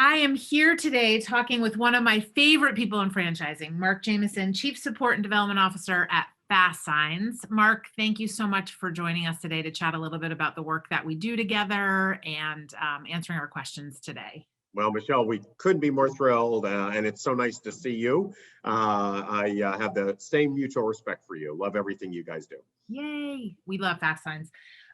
I am here today talking with one of my favorite people in franchising, Mark Jameson, Chief Support and Development Officer at FASTSIGNS. Mark, thank you so much for joining us today to chat a little bit about the work that we do together and answering our questions today. Well, Michelle, we couldn't be more thrilled, and it's so nice to see you. I have the same mutual respect for you. Love everything you guys do. Yay. We love FASTSIGNS.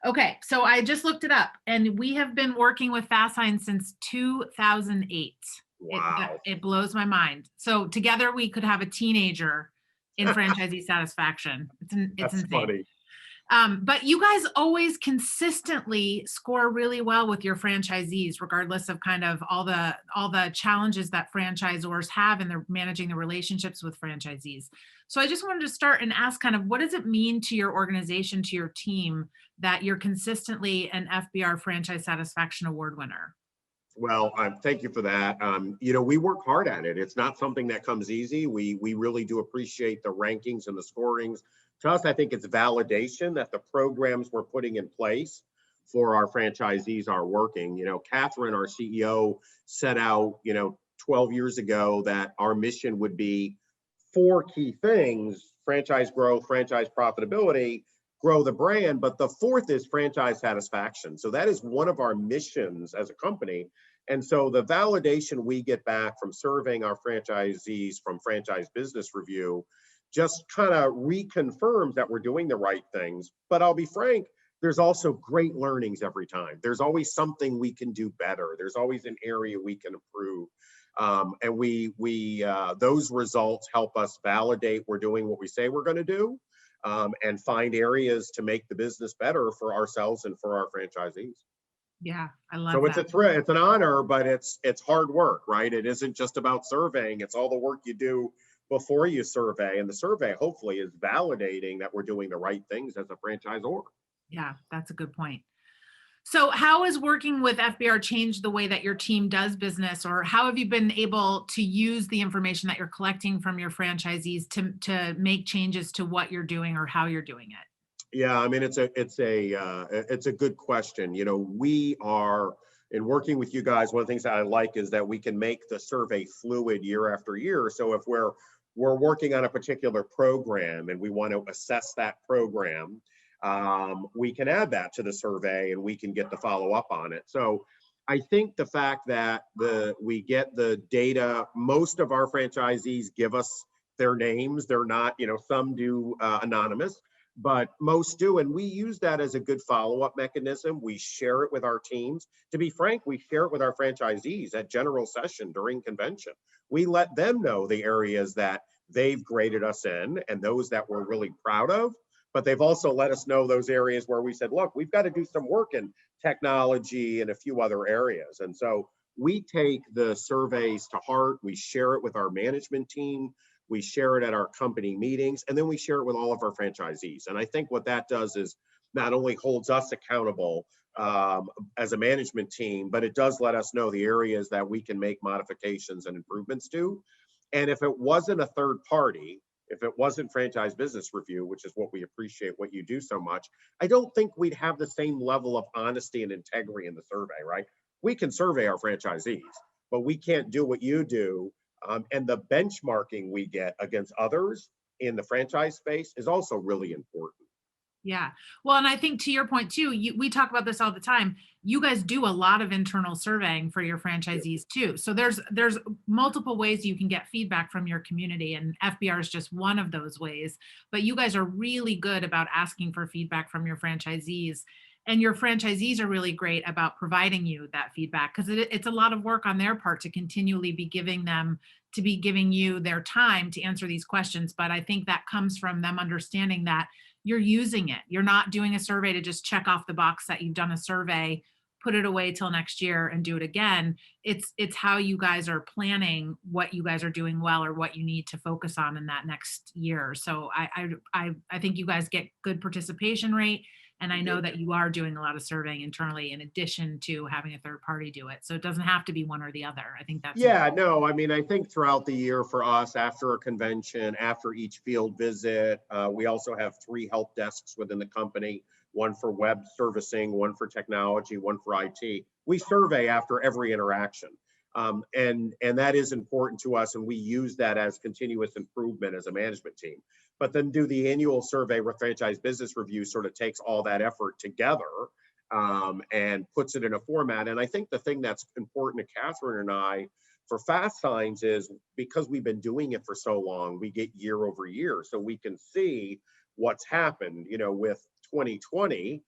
Okay, so I just looked it up and we have been working with FASTSIGNS since 2008. Wow. It blows my mind. So together we could have a teenager in franchisee satisfaction. It's That's insane. funny. But you guys always consistently score really well with your franchisees, regardless of kind of all the challenges that franchisors have in their managing the relationships with franchisees. So I just wanted to start and ask kind of what does it mean to your organization, to your team, that you're consistently an FBR Franchise Satisfaction Award winner? Well, thank you for that. We work hard at it. It's not something that comes easy. We really do appreciate the rankings and the scorings. To us, I think it's validation that the programs we're putting in place for our franchisees are working. Catherine, our CEO, set out, 12 years ago that our mission would be four key things: franchise growth, franchise profitability, grow the brand. But the fourth is franchise satisfaction. So that is one of our missions as a company. And so the validation we get back from surveying our franchisees from Franchise Business Review just kind of reconfirms that we're doing the right things. But I'll be frank, there's also great learnings every time. There's always something we can do better. There's always an area we can improve. And we those results help us validate we're doing what we say we're going to do, and find areas to make the business better for ourselves and for our franchisees. Yeah, I love So that. it's an honor, but it's hard work, right? It isn't just about surveying. It's all the work you do before you survey. And the survey hopefully is validating that we're doing the right things as a franchisor. Yeah, that's a good point. So how has working with FBR changed the way that your team does business, or how have you been able to use the information that you're collecting from your franchisees to make changes to what you're doing or how you're doing it? Yeah, I mean, it's a good question. We are, in working with you guys, one of the things that I like is that we can make the survey fluid year after year. So if we're working on a particular program and we want to assess that program, we can add that to the survey and we can get the follow up on it. So I think the fact that we get the data, most of our franchisees give us their names. They're not, some do anonymous, but most do. And we use that as a good follow-up mechanism. We share it with our teams. To be frank, we share it with our franchisees at general session during convention. We let them know the areas that they've graded us in and those that we're really proud of. But they've also let us know those areas where we said, look, we've got to do some work in technology and a few other areas. And so we take the surveys to heart. We share it with our management team. We share it at our company meetings, and then we share it with all of our franchisees. And I think what that does is not only holds us accountable as a management team, but it does let us know the areas that we can make modifications and improvements to. And if it wasn't a third party, if it wasn't Franchise Business Review, which is what we appreciate what you do so much, I don't think we'd have the same level of honesty and integrity in the survey, right? We can survey our franchisees, but we can't do what you do. And the benchmarking we get against others in the franchise space is also really important. Yeah. Well, and I think to your point too, we talk about this all the time. You guys do a lot of internal surveying for your franchisees too. So there's multiple ways you can get feedback from your community, and FBR is just one of those ways. But you guys are really good about asking for feedback from your franchisees. And your franchisees are really great about providing you that feedback, because it's a lot of work on their part to continually be giving you their time to answer these questions. But I think that comes from them understanding that you're using it. You're not doing a survey to just check off the box that you've done a survey, put it away till next year and do it again. It's how you guys are planning what you guys are doing well or what you need to focus on in that next year. So I think you guys get good participation rate. And I know that you are doing a lot of surveying internally in addition to having a third party do it. So it doesn't have to be one or the other. I think that's important. No, I mean, I think throughout the year for us, after a convention, after each field visit, we also have 3 help desks within the company, one for web servicing, one for technology, one for IT. We survey after every interaction. And that is important to us, and we use that as continuous improvement as a management team. But then do the annual survey with franchise business review sort of takes all that effort together and puts it in a format. And I think the thing that's important to Catherine and I for Fast Signs is because we've been doing it for so long, we get year over year. So we can see what's happened. With 2020,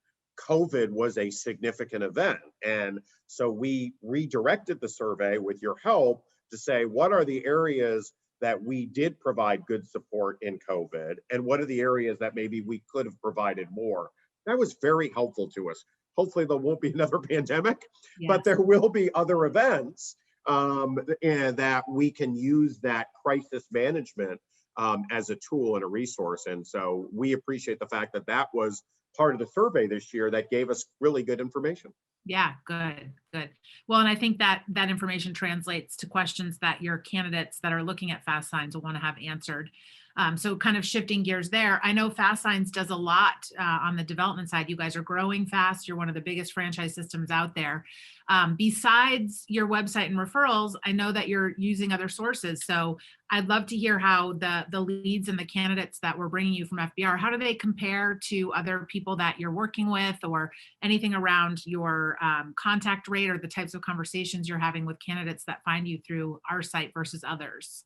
COVID was a significant event. And so we redirected the survey with your help to say, what are the areas that we did provide good support in COVID? And what are the areas that maybe we could have provided more? That was very helpful to us. Hopefully there won't be another pandemic, but there will be other events and that we can use that crisis management as a tool and a resource. And so we appreciate the fact that that was part of the survey this year that gave us really good information. Yeah, good. Well, and I think that that information translates to questions that your candidates that are looking at Fast Signs will want to have answered. So kind of shifting gears there, I know Fast Signs does a lot on the development side. You guys are growing fast. You're one of the biggest franchise systems out there. Besides your website and referrals, I know that you're using other sources. So I'd love to hear how the leads and the candidates that we're bringing you from FBR, how do they compare to other people that you're working with, or anything around your contact rate or the types of conversations you're having with candidates that find you through our site versus others?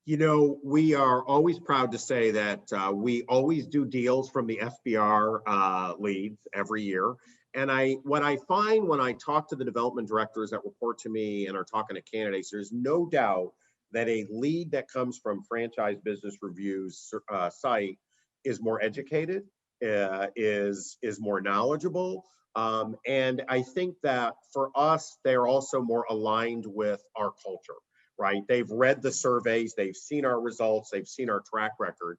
We are always proud to say that we always do deals from the FBR leads every year. And what I find when I talk to the development directors that report to me and are talking to candidates, there's no doubt that a lead that comes from Franchise Business Review's site is more educated, is more knowledgeable. And I think that for us, they're also more aligned with our culture. Right? They've read the surveys, they've seen our results, they've seen our track record.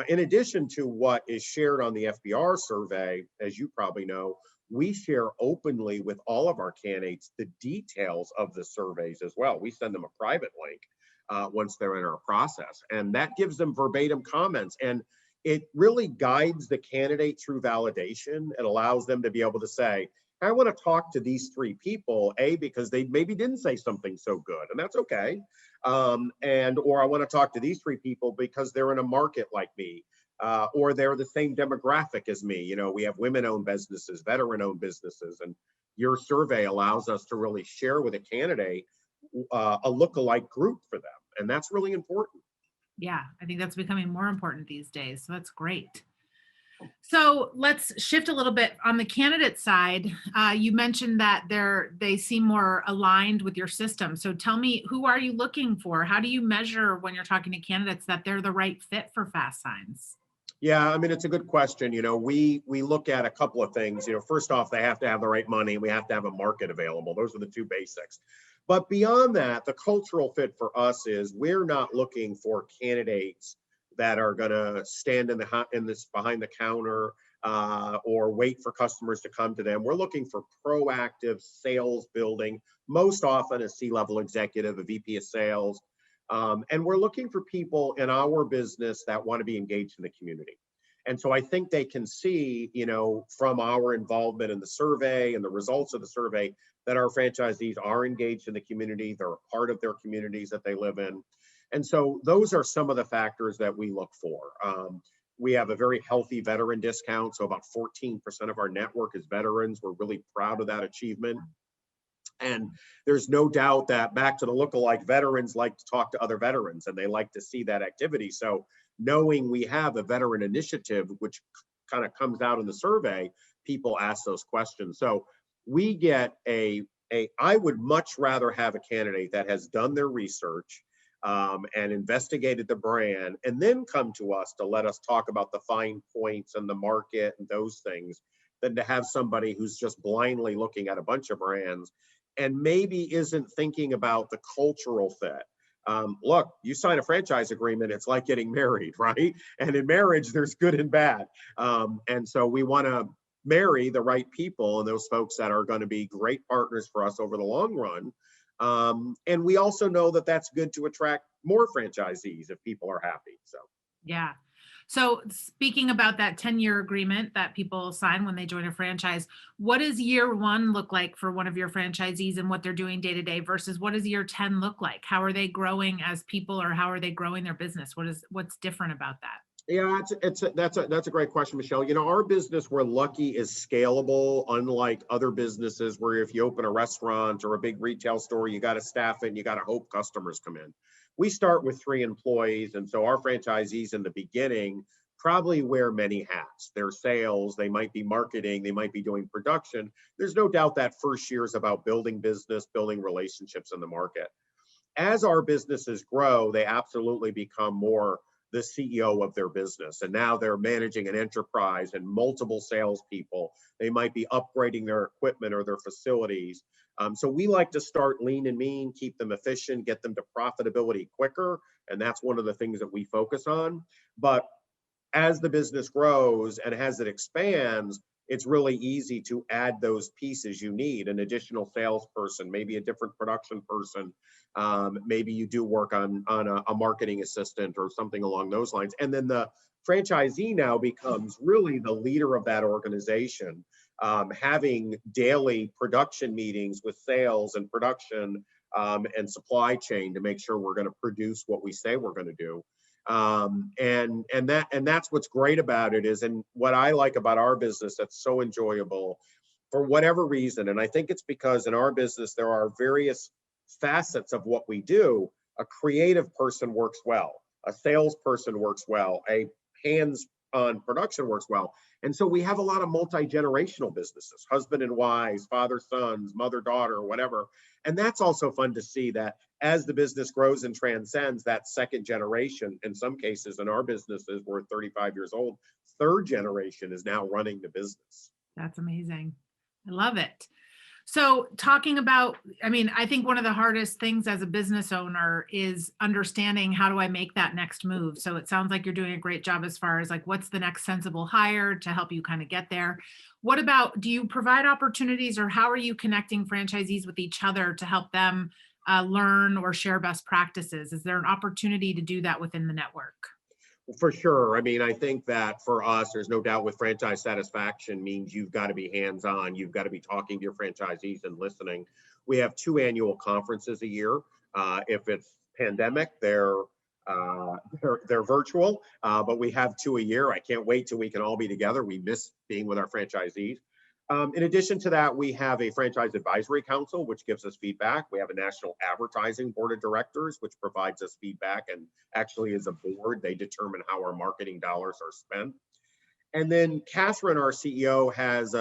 In addition to what is shared on the FBR survey, as you probably know, we share openly with all of our candidates the details of the surveys as well. We send them a private link once they're in our process, and that gives them verbatim comments. And it really guides the candidate through validation. It allows them to be able to say, I want to talk to these three people, because they maybe didn't say something so good, and that's okay. Or I want to talk to these three people because they're in a market like me, or they're the same demographic as me. We have women-owned businesses, veteran-owned businesses, and your survey allows us to really share with a candidate a lookalike group for them, and that's really important. Yeah, I think that's becoming more important these days. So that's great. So let's shift a little bit on the candidate side. You mentioned that they seem more aligned with your system. So tell me, who are you looking for? How do you measure when you're talking to candidates that they're the right fit for Fast Signs? Yeah, I mean, it's a good question. We look at a couple of things. First off, they have to have the right money. We have to have a market available. Those are the two basics. But beyond that, the cultural fit for us is we're not looking for candidates that are going to stand in this behind the counter or wait for customers to come to them. We're looking for proactive sales building, most often a C-level executive, a VP of sales. And we're looking for people in our business that want to be engaged in the community. And so I think they can see, from our involvement in the survey and the results of the survey, that our franchisees are engaged in the community. They're a part of their communities that they live in. And so those are some of the factors that we look for. We have a very healthy veteran discount. So about 14% of our network is veterans. We're really proud of that achievement. And there's no doubt that, back to the lookalike, veterans like to talk to other veterans and they like to see that activity. So knowing we have a veteran initiative, which kind of comes out in the survey, people ask those questions. So we get I would much rather have a candidate that has done their research and investigated the brand, and then come to us to let us talk about the fine points and the market and those things, than to have somebody who's just blindly looking at a bunch of brands and maybe isn't thinking about the cultural fit. Look, you sign a franchise agreement, it's like getting married, right? And in marriage, there's good and bad. And so we want to marry the right people and those folks that are going to be great partners for us over the long run. And we also know that that's good to attract more franchisees if people are happy. So yeah. So speaking about that 10-year agreement that people sign when they join a franchise, what does year one look like for one of your franchisees and what they're doing day to day versus what does year 10 look like? How are they growing as people or how are they growing their business? What's different about that? Yeah, that's a great question, Michelle. You know, our business, we're lucky, is scalable, unlike other businesses where if you open a restaurant or a big retail store, you got to staff it and you got to hope customers come in. We start with 3 employees, and so our franchisees in the beginning probably wear many hats. They're sales, they might be marketing, they might be doing production. There's no doubt that first year is about building business, building relationships in the market. As our businesses grow, they absolutely become more the CEO of their business. And now they're managing an enterprise and multiple salespeople. They might be upgrading their equipment or their facilities. So we like to start lean and mean, keep them efficient, get them to profitability quicker. And that's one of the things that we focus on. But as the business grows and as it expands, it's really easy to add those pieces you need, an additional salesperson, maybe a different production person. Maybe you do work on a marketing assistant or something along those lines. And then the franchisee now becomes really the leader of that organization, having daily production meetings with sales and production and supply chain to make sure we're going to produce what we say we're going to do. And that's what's great about it is, and what I like about our business that's so enjoyable for whatever reason, and I think it's because in our business there are various facets of what we do. A creative person works well, a salesperson works well, a hands-on production works well. And so we have a lot of multi-generational businesses, husband and wives, father, sons, mother, daughter, whatever. And that's also fun to see that as the business grows and transcends that second generation, in some cases in our businesses, we're 35 years old, third generation is now running the business. That's amazing. I love it. So talking about, I mean, I think one of the hardest things as a business owner is understanding how do I make that next move. So it sounds like you're doing a great job as far as like what's the next sensible hire to help you kind of get there. What about, do you provide opportunities or how are you connecting franchisees with each other to help them learn or share best practices? Is there an opportunity to do that within the network? For sure. I mean, I think that for us, there's no doubt with franchise satisfaction means you've got to be hands-on. You've got to be talking to your franchisees and listening. We have 2 annual conferences a year. If it's pandemic, they're virtual, but we have 2 a year. I can't wait till we can all be together. We miss being with our franchisees. In addition to that, we have a franchise advisory council, which gives us feedback. We have a national advertising board of directors, which provides us feedback and actually as a board, they determine how our marketing dollars are spent. And then Catherine, our CEO, has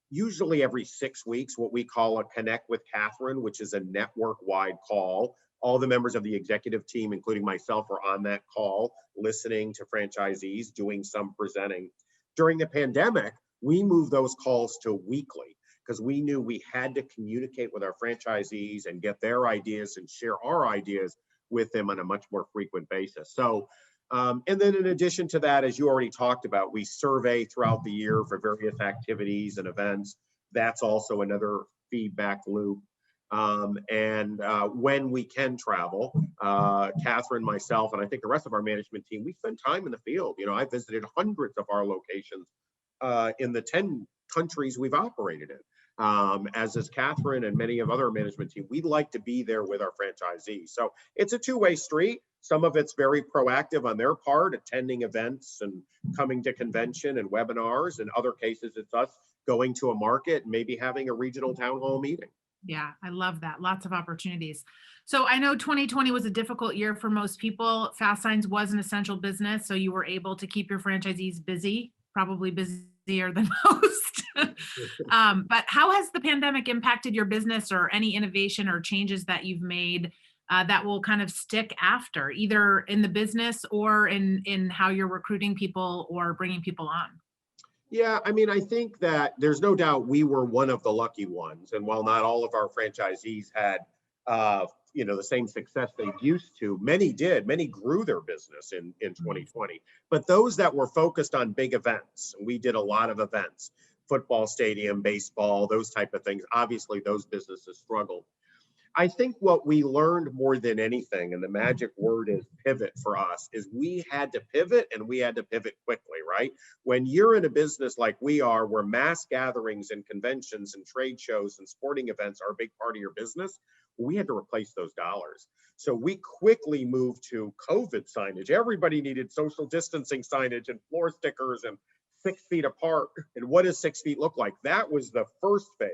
usually every 6 weeks, what we call a Connect with Catherine, which is a network-wide call. All the members of the executive team, including myself, are on that call, listening to franchisees, doing some presenting. During the pandemic, we moved those calls to weekly because we knew we had to communicate with our franchisees and get their ideas and share our ideas with them on a much more frequent basis. So, and then in addition to that, as you already talked about, we survey throughout the year for various activities and events. That's also another feedback loop. When we can travel, Catherine, myself, and I think the rest of our management team, we spend time in the field. You know, I visited hundreds of our locations in the 10 countries we've operated in. As is Catherine and many of other management team, we'd like to be there with our franchisees. So it's a two-way street. Some of it's very proactive on their part, attending events and coming to convention and webinars. In other cases, it's us going to a market and maybe having a regional town hall meeting. Yeah, I love that. Lots of opportunities. So I know 2020 was a difficult year for most people. Fast Signs was an essential business, so you were able to keep your franchisees busy, probably busier than most. But how has the pandemic impacted your business or any innovation or changes that you've made that will kind of stick after, either in the business or in how you're recruiting people or bringing people on? Yeah, I mean, I think that there's no doubt we were one of the lucky ones. And while not all of our franchisees had, the same success they used to, many did. Many grew their business in 2020. But those that were focused on big events, and we did a lot of events, football stadium, baseball, those type of things, obviously those businesses struggled. I think what we learned more than anything, and the magic word is pivot for us, is we had to pivot and we had to pivot quickly, right? When you're in a business like we are, where mass gatherings and conventions and trade shows and sporting events are a big part of your business, we had to replace those dollars. So we quickly moved to COVID signage. Everybody needed social distancing signage and floor stickers and 6 feet apart. And what does 6 feet look like? That was the first phase.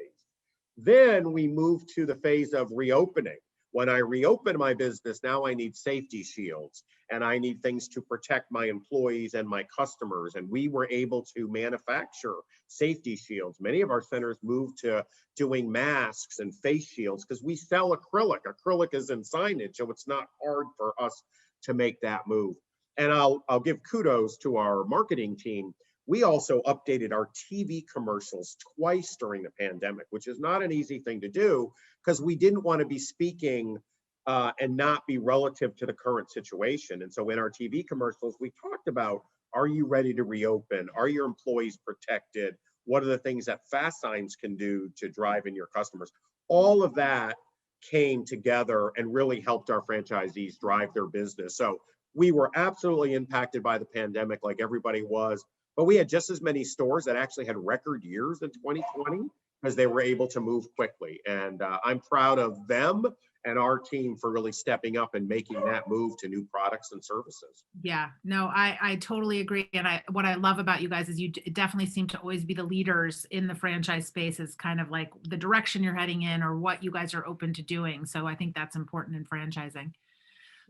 Then we moved to the phase of reopening. When I reopen my business, now I need safety shields and I need things to protect my employees and my customers. And we were able to manufacture safety shields. Many of our centers moved to doing masks and face shields because we sell acrylic. Acrylic is in signage, so it's not hard for us to make that move. And I'll give kudos to our marketing team. We also updated our TV commercials twice during the pandemic, which is not an easy thing to do because we didn't want to be speaking and not be relative to the current situation. And so in our TV commercials, we talked about, are you ready to reopen? Are your employees protected? What are the things that FASTSIGNS can do to drive in your customers? All of that came together and really helped our franchisees drive their business. So we were absolutely impacted by the pandemic like everybody was. But we had just as many stores that actually had record years in 2020 because they were able to move quickly. And I'm proud of them and our team for really stepping up and making that move to new products and services. Yeah, no, I totally agree. And what I love about you guys is you definitely seem to always be the leaders in the franchise space, is kind of like the direction you're heading in or what you guys are open to doing. So I think that's important in franchising.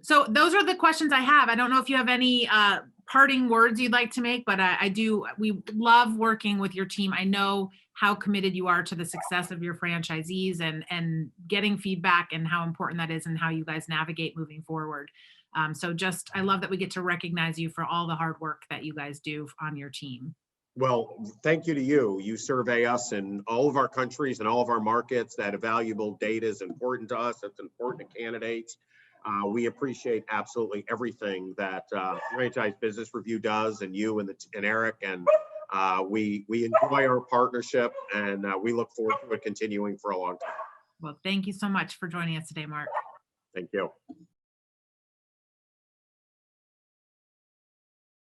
So those are the questions I have. I don't know if you have any parting words you'd like to make, but I do. We love working with your team. I know how committed you are to the success of your franchisees and getting feedback and how important that is and how you guys navigate moving forward. I love that we get to recognize you for all the hard work that you guys do on your team. Well, thank you to you. You survey us in all of our countries and all of our markets. That valuable data is important to us. It's important to candidates. We appreciate absolutely everything that Franchise Business Review does, and you and Eric, and we enjoy our partnership, and we look forward to it continuing for a long time. Well, thank you so much for joining us today, Mark. Thank you.